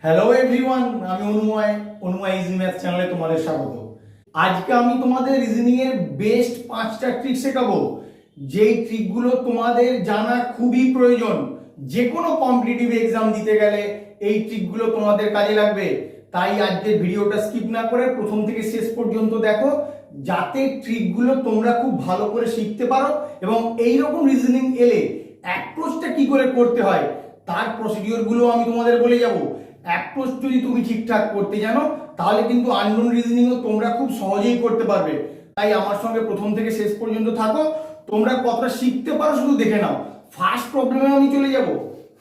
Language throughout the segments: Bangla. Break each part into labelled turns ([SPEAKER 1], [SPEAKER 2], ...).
[SPEAKER 1] হ্যালো এভরিওয়ান, আমি অনুময় ইজি ম্যাথ চ্যানেলে তোমাদের স্বাগত। আজকে আমি তোমাদের রিজনিং এর বেস্ট 5টা ট্রিক শেখাবো, যেই ট্রিকগুলো তোমাদের জানা খুবই প্রয়োজন। যে কোনো কম্পিটিটিভ এক্সাম দিতে গেলে এই ট্রিকগুলো তোমাদের কাজে লাগবে। তাই আজকের ভিডিওটা স্কিপ না করে প্রথম থেকে শেষ পর্যন্ত দেখো, যাতে ট্রিকগুলো তোমরা খুব ভালো করে শিখতে পারো এবং এইরকম রিজনিং এলে অ্যাপ্রোচটা কি করে করতে হয় তার প্রসিডিওরগুলো আমি তোমাদের বলে যাব। অ্যাপ্রোচ যদি তুমি ঠিকঠাক করতে জানো তাহলে কিন্তু আননোন রিজনিংও তোমরা খুব সহজেই করতে পারবে। তাই আমার সঙ্গে প্রথম থেকে শেষ পর্যন্ত থাকো, তোমরা কতটা শিখতে পারো শুধু দেখে নাও। ফার্স্ট প্রবলেমে আমি চলে যাব।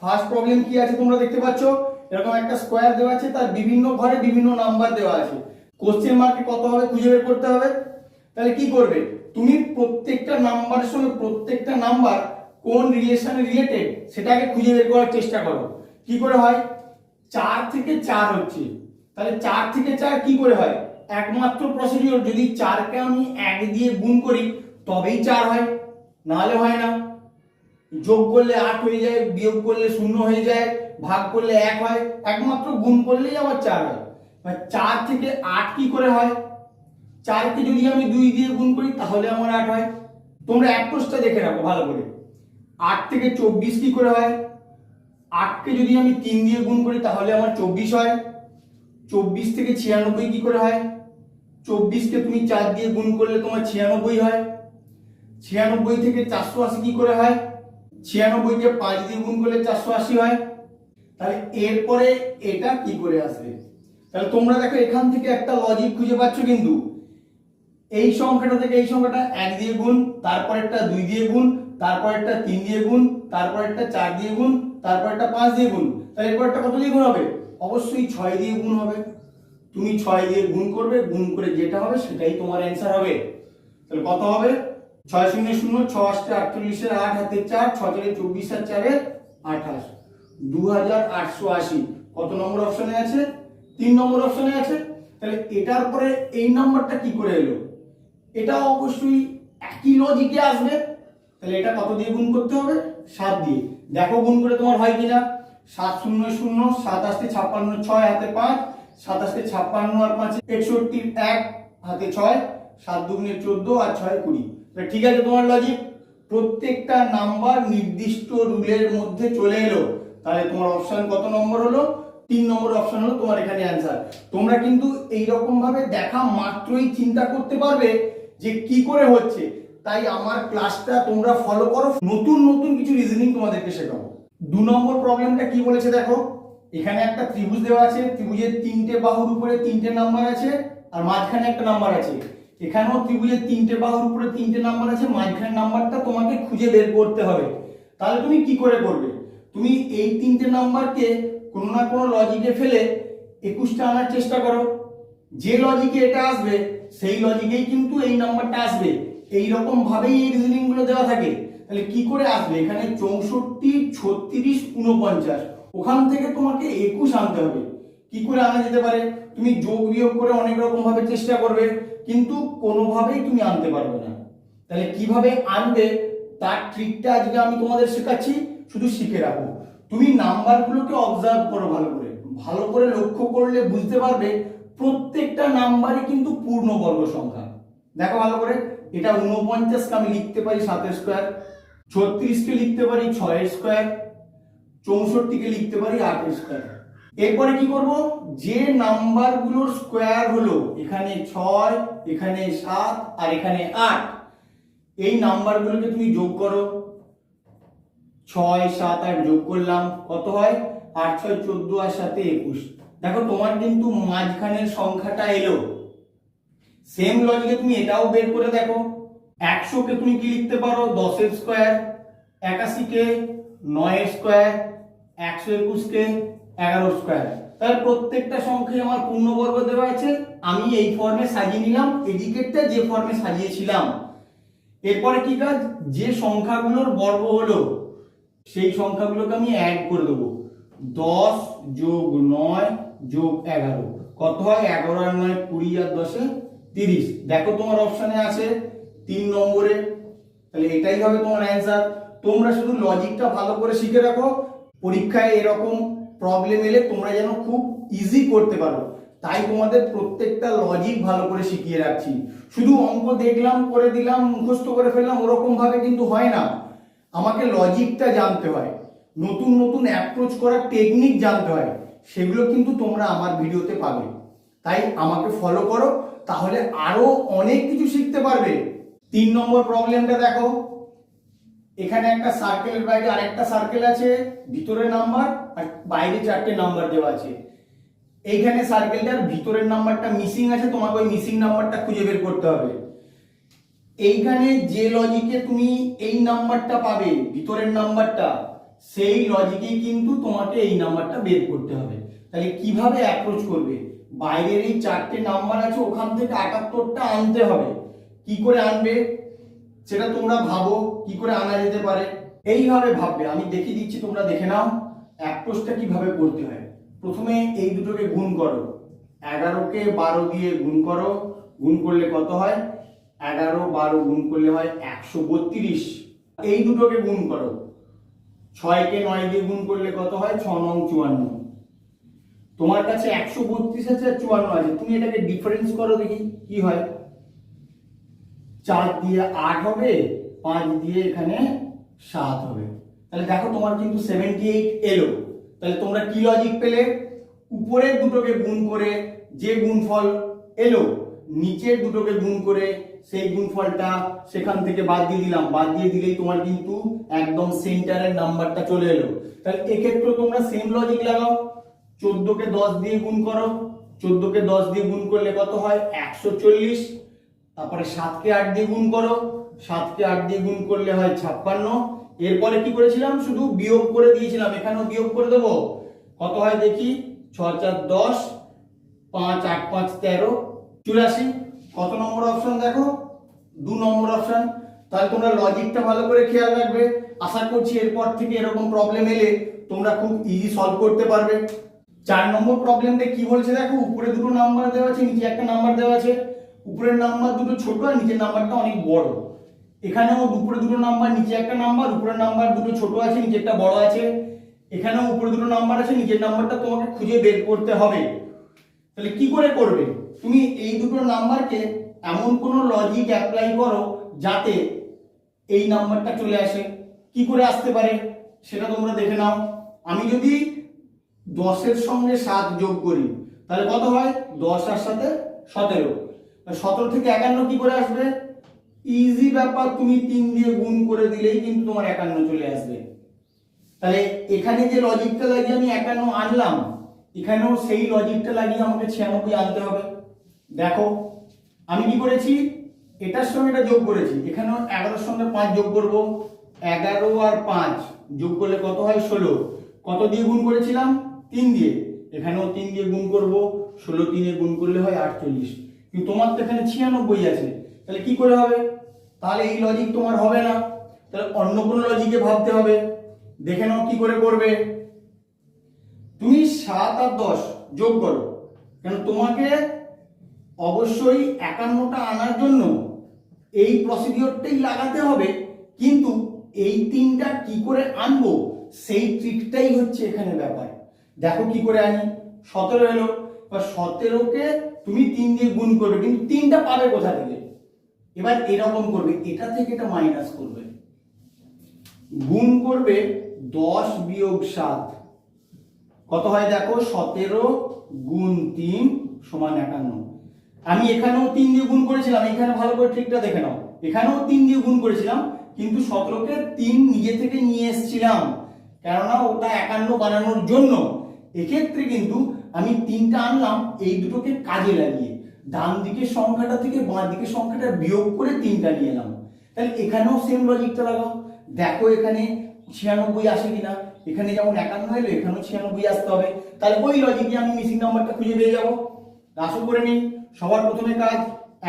[SPEAKER 1] ফার্স্ট প্রবলেম কি আছে তোমরা দেখতে পাচ্ছ, এরকম একটা স্কোয়ার দেওয়া আছে, তার বিভিন্ন ঘরে বিভিন্ন নাম্বার দেওয়া আছে। কোশ্চেন মার্কে কত হবে খুঁজে বের করতে হবে। তাহলে কি করবে, তুমি প্রত্যেকটা নাম্বারের সঙ্গে প্রত্যেকটা নাম্বার কোন রিলেশনে রিলেটেড সেটাকে খুঁজে বের করার চেষ্টা করো। কি করে হয়, 4 থেকে 4 হচ্ছে, তাহলে 4 থেকে 4 কি করে হয়, একমাত্র প্রসিডিওর যদি 4কে আমি 1 দিয়ে গুণ করি তবেই 4 হয়, নাহলে হয় না। যোগ করলে 8 হয়ে যায়, বিয়োগ করলে 0 হয়ে যায়, ভাগ করলে 1 হয়, একমাত্র গুণ করলেই আমার 4 হয়। 4 থেকে 8 কি করে হয়, 4কে যদি আমি 2 দিয়ে গুণ করি তাহলে আমার 8 হয়। তোমরা অ্যাপ্রোচটা দেখে রাখো ভালো করে। 8 থেকে 24 কি করে হয়, 8কে যদি আমি 3 দিয়ে গুণ করি তাহলে আমার 24 হয়। 24 থেকে 96 কি করে হয়, 24কে তুমি 4 দিয়ে গুণ করলে তোমার 96 হয়। 96 থেকে 480 কি করে হয়, 96কে 5 দিয়ে গুণ করলে 480 হয়। তাহলে এরপরে এটা কি করে আসবে, তাহলে তোমরা দেখো এখান থেকে একটা লজিক খুঁজে পাচ্ছ কিন্তু। এই সংখ্যাটা থেকে এই সংখ্যাটা 1 দিয়ে গুণ, তারপর একটা 2 দিয়ে গুণ, তারপর একটা 3 দিয়ে গুণ, তারপর একটা 4 দিয়ে গুণ, তারপর একটা 5 দিয়ে গুণ, তাহলে এরপর একটা কত দিয়ে গুণ হবে, অবশ্যই 6 দিয়ে গুণ হবে। তুমি 6 দিয়ে গুণ করবে, গুণ করে যেটা হবে সেটাই তোমার অ্যানসার হবে। তাহলে কত হবে, 6 শূন্য 0, 6 8 48 এর 8 হাতে 4, 6 4 24 আর 4 28, 2880। কত নম্বর অপশনে আছে, 3 নম্বর অপশনে আছে। তাহলে এটার পরে এই নাম্বারটা কি করে এলো, এটা অবশ্যই একই লজিকে আসবে। তাহলে এটা কত দিয়ে গুণ করতে হবে, 7 দিয়ে। দেখো গুণ করে তোমার হয় কিনা, 7 0 0, 7 8 56, 6 হাতে 5, 7 8 56 আর 5 61, 1 হাতে 6, 7 2 14 আর 6 20। তাহলে ঠিক আছে, তোমার লজিক প্রত্যেকটা নাম্বার নির্দিষ্ট রুলের মধ্যে চলে এলো। তাহলে তোমার অপশন কত নম্বর হলো, 3 নম্বর অপশন হলো তোমার এখানে অ্যান্সার। তোমরা কিন্তু এই রকম ভাবে দেখা মাত্রই চিন্তা করতে পারবে যে কি করে হচ্ছে। তাই আমার ক্লাসটা তোমরা ফলো করো, নতুন নতুন কিছু রিজনিং তোমাদেরকে শেখাবো। 2 নম্বর প্রবলেমটা কি বলেছে দেখো, এখানে একটা ত্রিভুজ দেওয়া আছে, ত্রিভুজের 3টে বাহুর উপরে 3টে নাম্বার আছে আর মাঝখানে একটা নাম্বার আছে। এখানেও ত্রিভুজের 3টে বাহুর উপরে 3টে নাম্বার আছে, মাঝখানের নাম্বারটা তোমাকে খুঁজে বের করতে হবে। তাহলে তুমি কি করে করবে, তুমি এই 3টে নাম্বারকে কোনো না কোনো লজিকে ফেলে 21টা আনার চেষ্টা করো। যে লজিকে এটা আসবে সেই লজিকেই কিন্তু এই নাম্বারটা আসবে। এই রকম ভাবেই এই রিজনিং গুলো দেওয়া থাকে। তাহলে কি করে আসবে, এখানে 64 36 49, ওখান থেকে তোমাকে 21 আনতে হবে। কি করে আনা যেতে পারে, তুমি যোগ বিয়োগ করে অনেক রকম ভাবে চেষ্টা করবে কিন্তু কোনোভাবেই তুমি আনতে পারবে না। তাহলে কিভাবে আনবে তার ট্রিকটা আজকে আমি তোমাদের শেখাচ্ছি, শুধু শিখে রাখো। তুমি নাম্বারগুলোকে অবজার্ভ করো ভালো করে লক্ষ্য করলে বুঝতে পারবে প্রত্যেকটা নাম্বারই কিন্তু পূর্ণবর্গ সংখ্যা। দেখো ভালো করে, এটা 49কে আমি লিখতে পারি 7 স্কয়ার, 36কে লিখতে পারি 6 স্কয়ার, 64কে লিখতে পারি 8 স্কয়ার। এরপরে কি করব, যে নাম্বারগুলোর স্কয়ার হলো এখানে 6, এখানে 7 আর এখানে 8, এই নাম্বারগুলোকে তুমি যোগ করো। 6 7 8 যোগ করলাম, কত হয়, 8 6 14 আর 7 21। দেখো তোমার কিন্তু মাঝখানের সংখ্যাটা এলো। সেম লজিকে তুমি এটাও বের করে দেখো, 100কে তুমি কি লিখতে পারো 10 এর স্কয়ার, 81কে 9 এর স্কয়ার, 121কে 11 স্কয়ার। তাহলে প্রত্যেকটা সংখ্যায় আমার পূর্ণবর্গ দেওয়া আছে, আমি এই ফর্মে সাজিয়ে নিলাম, এদিকেরটা যে ফর্মে সাজিয়েছিলাম। এরপরে কি কাজ, যে সংখ্যাগুলোর বর্গ হলো সেই সংখ্যাগুলোকে আমি অ্যাড করে দেবো। 10 যোগ 9 যোগ 11 কত হয়, 11 আর 9 20 আর 10 30। দেখো তোমার অপশনে আছে 3 নম্বরে, তাহলে এটাই হবে তোমার অ্যান্সার। তোমরা শুধু লজিকটা ভালো করে শিখে রাখো, পরীক্ষায় এরকম প্রবলেম এলে তোমরা যেন খুব ইজি করতে পারো, তাই তোমাদের প্রত্যেকটা লজিক ভালো করে শিখিয়ে রাখছি। শুধু অঙ্ক দেখলাম করে দিলাম মুখস্থ করে ফেললাম ওরকম ভাবে কিন্তু হয় না, আমাকে লজিকটা জানতে হয়, নতুন নতুন অ্যাপ্রোচ করার টেকনিক জানতে হয়, সেগুলো কিন্তু তোমরা আমার ভিডিওতে পাবে। তাই আমাকে ফলো করো, তাহলে আরো অনেক কিছু শিখতে পারবে। 3 নম্বর প্রবলেমটা দেখো, এখানে একটা সার্কেলের বাইরে আরেকটা সার্কেল আছে, ভিতরে নাম্বার আর বাইরে 4টে নাম্বার দেওয়া আছে। এইখানে সার্কেলটার ভিতরের নাম্বারটা মিসিং আছে, তোমাকে ওই মিসিং নাম্বারটা খুঁজে বের করতে হবে। এইখানে যে লজিকে তুমি এই নাম্বারটা পাবে, ভিতরের নাম্বারটা, সেই লজিকেই কিন্তু তোমাকে এই নাম্বারটা বের করতে হবে। তাহলে কিভাবে অ্যাপ্রোচ করবে? বাইরের এই 4টে নাম্বার আছে, ওখান থেকে 78টা আনতে হবে। কি করে আনবে সেটা তোমরা ভাবো, কি করে আনা যেতে পারে এইভাবে ভাববে। আমি দেখিয়ে দিচ্ছি, তোমরা দেখে নাও অ্যাপ্রোচটা কিভাবে করতে হয়। প্রথমে এই দুটোকে গুণ করো, 11কে 12 দিয়ে গুণ করো, গুণ করলে কত হয়? 11 12 গুণ করলে হয় 132। এই দুটোকে গুণ করো, 6কে 9 দিয়ে গুণ করলে কত হয়? 6 9 54। তোমার কাছে 132 আছে আর 54 আছে, তুমি এটাকে ডিফারেন্স করো দেখি কি হয়। 4 দিয়ে 8 হবে, 5 দিয়ে এখানে 7 হবে। তাহলে দেখো তোমার কিন্তু 78 এলো। তাহলে তোমরা কি লজিক পেলে? উপরের দুটোকে গুণ করে যে গুণফল এলো, নিচের দুটোকে গুণ করে সেই গুণফলটা সেখান থেকে বাদ দিয়ে দিলাম, বাদ দিয়ে দিলেই তোমার কিন্তু একদম সেন্টারের নাম্বারটা চলে এলো। তাহলে এক্ষেত্রে তোমরা সেম লজিক লাগাও, 14কে 10 দিয়ে গুণ করো, 14কে 10 দিয়ে গুণ করলে কত হয়? 140। তারপরে 7কে 8 দিয়ে গুণ করো, 7কে 8 দিয়ে গুণ করলে হয় 56। এরপরে কি করেছিলাম? শুধু বিয়োগ করে দিয়েছিলাম, এখানেও বিয়োগ করে দেবো। কত হয় দেখি? 6 4 10, 5 8 5 13, 84। কত নম্বর অপশন দেখো? 2 নম্বর অপশন। তাহলে তোমরা লজিকটা ভালো করে খেয়াল রাখবে। আশা করছি এরপর থেকে এরকম প্রবলেম এলে তোমরা খুব ইজি সলভ করতে পারবে। 4 নম্বর প্রবলেমটা কি বলছে দেখো, উপরে দুটো নাম্বার দেওয়া আছে, নিচে একটা নাম্বার দেওয়া আছে। উপরের নাম্বার দুটো ছোট আর নিচের নাম্বারটা অনেক বড়। এখানেও উপরে দুটো নাম্বার, নিচে একটা নাম্বার, উপরের নাম্বার দুটো ছোট আছে, নিচেরটা বড় আছে। এখানেও উপরে দুটো নাম্বার আছে, নিচের নাম্বারটা তোমাকে খুঁজে বের করতে হবে। তাহলে কি করে করবে? তুমি এই দুটো নাম্বারকে এমন কোনো লজিক অ্যাপ্লাই করো যাতে এই নাম্বারটা চলে আসে। কি করে আসতে পারে সেটা তোমরা দেখে নাও। আমি যদি 10-এর সঙ্গে 7 যোগ করি তাহলে কত হয়? 10 আর 7 17। 17 থেকে 51 কি করে আসবে? ইজি ব্যাপার, তুমি 3 দিয়ে গুণ করে দিলেই কিন্তু তোমার 51 চলে আসবে। তাহলে এখানে যে লজিকটা লাগিয়ে আমি 51 আনলাম, এখানেও সেই লজিকটা লাগিয়ে আমাকে 96 আনতে হবে। দেখো আমি কি করেছি, এটার সঙ্গে এটা যোগ করেছি, এখানেও 11-এর সঙ্গে 5 যোগ করব। 11 আর 5 যোগ করলে কত হয়? 16। কত দিয়ে গুণ করেছিলাম? 3 দিয়ে। এখানেও 3 দিয়ে গুণ করব, 16 3 এ গুণ করলে হয় 48। কিন্তু তোমার তো এখানে 96 আছে, তাহলে কি করে হবে? তাহলে এই লজিক তোমার হবে না, তাহলে অন্য কোনো লজিকে ভাবতে হবে। দেখে নাও কি করে করবে। তুমি 7 আর 10 যোগ করো, কেন তোমাকে অবশ্যই 51টা আনার জন্য এই প্রসিডিওরটাই লাগাতে হবে, কিন্তু এই 3টা কি করে আনবো সেই ট্রিকটাই হচ্ছে এখানে ব্যাপার। দেখো কি করে আনি। 17 এলো, বা 17কে তুমি 3 দিয়ে গুণ করবে, কিন্তু 3টা পাবে কোথা থেকে? এবার এরকম করবে, এটা থেকে এটা মাইনাস করবে, গুণ করবে 10 বিয়োগ 7। কত হয় দেখো? 17 গুণ 3 সমান 51। আমি এখানেও 3 দিয়ে গুণ করেছিলাম, এখানে ভালো করে ট্রিকটা দেখে নাও। এখানেও 3 দিয়ে গুণ করেছিলাম, কিন্তু 17কে 3 নিজে থেকে নিয়ে এসেছিলাম, কেননা ওটা 51 বানানোর জন্য। এক্ষেত্রে কিন্তু আমি 3টা আনলাম এই দুটোকে কাজে লাগিয়ে, ডান দিকের সংখ্যাটা থেকে বাঁ দিকের সংখ্যাটা বিয়োগ করে 3টা নিয়ে এলাম। তাহলে এখানেও সেম লজিকটা লাগাও। দেখো এখানে 96 আসে কিনা। এখানে যেমন 51 এলো, এখানেও 96 আসতে হবে। তাহলে ওই লজিকে আমি মিসিং নাম্বারটা খুঁজে পেয়ে যাবো। আসল করে নিই। সবার প্রথমে কাজ,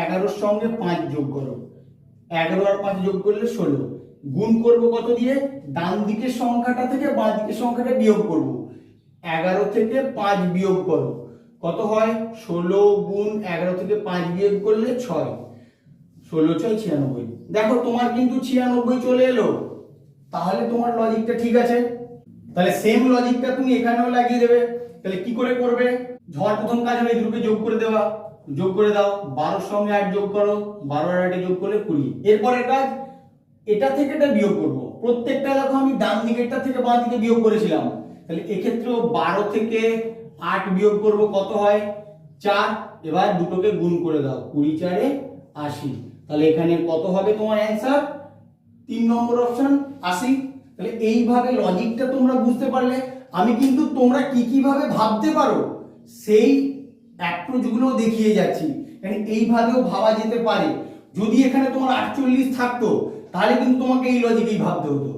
[SPEAKER 1] 11-এর সঙ্গে 5 যোগ করো। 11 আর 5 যোগ করলে 16। গুণ করব কত দিয়ে? ডান দিকের সংখ্যাটা থেকে বাঁ দিকের সংখ্যাটা বিয়োগ করব। 11 থেকে 5 বিয়োগ করো, কত হয়? 16 গুণ 11 থেকে 5 বিয়োগ করলে 6। 16 6 96। দেখো তোমার কিন্তু 96 চলে এলো। তাহলে তোমার লজিকটা ঠিক আছে। তাহলে সেম লজিকটা তুমি এখানেও লাগিয়ে দেবে। তাহলে কি করে করবে? ঝড় প্রথম কাজ হবে এই দুটোকে যোগ করে দেওয়া, যোগ করে দাও, 12 সঙ্গে 8 যোগ করো, 12 আর 8 যোগ করলে 20। এরপরের কাজ এটা থেকে এটা বিয়োগ করব। প্রত্যেকটা দেখো আমি ডান দিকেরটা থেকে বাঁ দিকে বিয়োগ করেছিলাম, তাহলে এক্ষেত্রেও 12 থেকে 8 বিয়োগ করব, কত হয়? 4। এবার দুটোকে গুণ করে দাও, 20 4 80। তাহলে এখানে কত হবে তোমার অ্যান্সার? 3 নম্বর অপশন 80। তাহলে এইভাবে লজিকটা তোমরা বুঝতে পারলে। আমি কিন্তু তোমরা কি কিভাবে ভাবতে পারো সেই অ্যাপ্রোচগুলো দেখিয়ে যাচ্ছি, মানে এইভাবেও ভাবা যেতে পারে। যদি এখানে তোমার 48 থাকতো তাহলে কিন্তু তোমাকে এই লজিকেই ভাবতে হতো।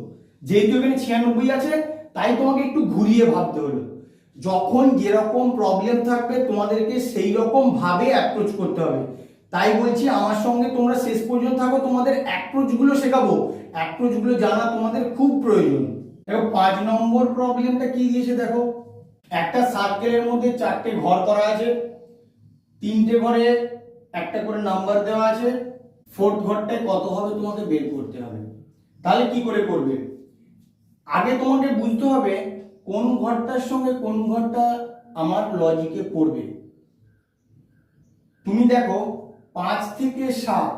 [SPEAKER 1] যেহেতু এখানে 96 আছে তাই তোমাকে একটু ঘুরিয়ে ভাবতে হলো। যখন যেরকম প্রবলেম থাকবে তোমাদেরকে সেই রকম ভাবে অ্যাপ্রোচ করতে হবে। তাই বলছি আমার সঙ্গে তোমরা শেষ পর্যন্ত থাকো, তোমাদের অ্যাপ্রোচগুলো শেখাবো। অ্যাপ্রোচগুলো জানা তোমাদের খুব প্রয়োজন। দেখো 5 নম্বর প্রবলেমটা কি দিয়েছে দেখো। একটা সার্কেলের মধ্যে 4টে ঘর করা আছে, 3টে ঘরে একটা করে নাম্বার দেওয়া আছে, 4th ঘরটায় কত হবে তোমাকে বের করতে হবে। তাহলে কি করে করবে? আগে তোমাকে বুঝতে হবে কোন ঘরটার সঙ্গে কোন ঘরটা আমার লজিকে পড়বে। তুমি দেখো 5 থেকে 7,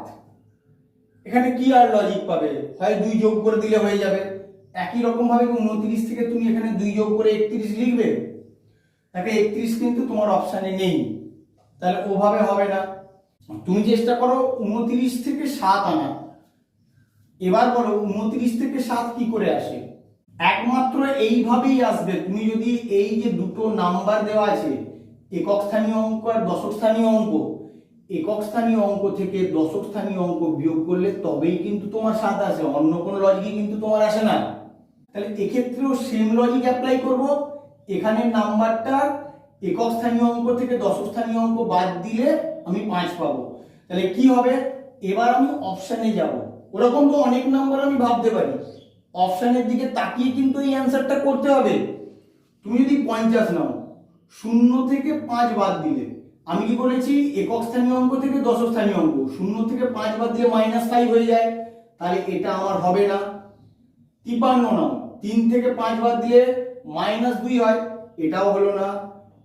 [SPEAKER 1] এখানে কি আর লজিক পাবে? হয় 2 যোগ করে দিলে হয়ে যাবে। একই রকম ভাবে 29 থেকে তুমি এখানে 2 যোগ করে 31 লিখবে। তাকে 31 কিন্তু তোমার অপশানে নেই, তাহলে ওভাবে হবে না। তুমি চেষ্টা করো 29 থেকে 7 আনা। এবার বলো 29 থেকে 7 কি করে আসে? একমাত্র এইভাবেই আসবে। তুমি যদি এই যে দুটো নাম্বার দেওয়া আছে, একক স্থানীয় অঙ্ক আর দশক স্থানীয় অঙ্ক, একক স্থানীয় অঙ্ক থেকে দশক স্থানীয় অঙ্ক বিয়োগ করলে তবেই কিন্তু তোমার 7 আসে, অন্য কোনো লজিকই কিন্তু তোমার আসে না। তাহলে এক্ষেত্রেও সেম লজিক অ্যাপ্লাই করব। এখানে নাম্বারটা একক স্থানীয় অঙ্ক থেকে দশক স্থানীয় অঙ্ক বাদ দিলে আমি 5 পাবো। তাহলে কি হবে? এবার আমি অপশানে যাব। ওরকম তো অনেক নাম্বার আমি ভাবতে পারি, অপশানের দিকে তাকিয়ে কিন্তু এই অ্যান্সারটা করতে হবে। তুমি যদি 50 নাও, 0 থেকে 5 বাদ দিলে, আমি কি বলেছি একক স্থানীয় অঙ্ক থেকে দশক স্থানীয় অঙ্ক, 0 থেকে 5 বাদ দিলে -5 হয়ে যায়, তাহলে এটা আমার হবে না। 53 নাও, 3 থেকে 5 বাদ দিলে -2 হয়, এটাও হলো না।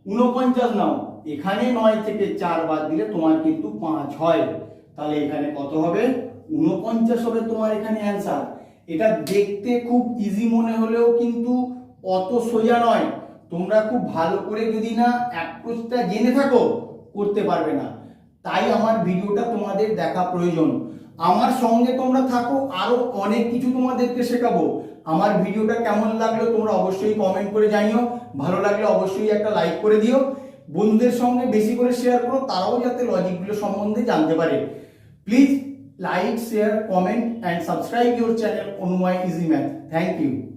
[SPEAKER 1] 49 নাও, এখানে 9 থেকে 4 বাদ দিলে তোমার কিন্তু 5 হয়, তাহলে এখানে কত হবে? 49 হবে তোমার এখানে অ্যান্সার। এটা দেখতে খুব ইজি মনে হলেও কিন্তু অত সোজা নয়। তোমরা খুব ভালো করে যদি না অ্যাপ্রোচটা জেনে থাকো করতে পারবে না। তাই আমার ভিডিওটা তোমাদের দেখা প্রয়োজন। আমার সঙ্গে তোমরা থাকো, আরো অনেক কিছু তোমাদেরকে শেখাবো। আমার ভিডিওটা কেমন লাগলো তোমরা অবশ্যই কমেন্ট করে জানিও। ভালো লাগলে অবশ্যই একটা লাইক করে দিও। বন্ধুদের সঙ্গে বেশি করে শেয়ার করো, তারাও যাতে লজিকগুলো সম্বন্ধে জানতে পারে। Please like, share, comment and subscribe your channel Onumai Easy Math. Thank you.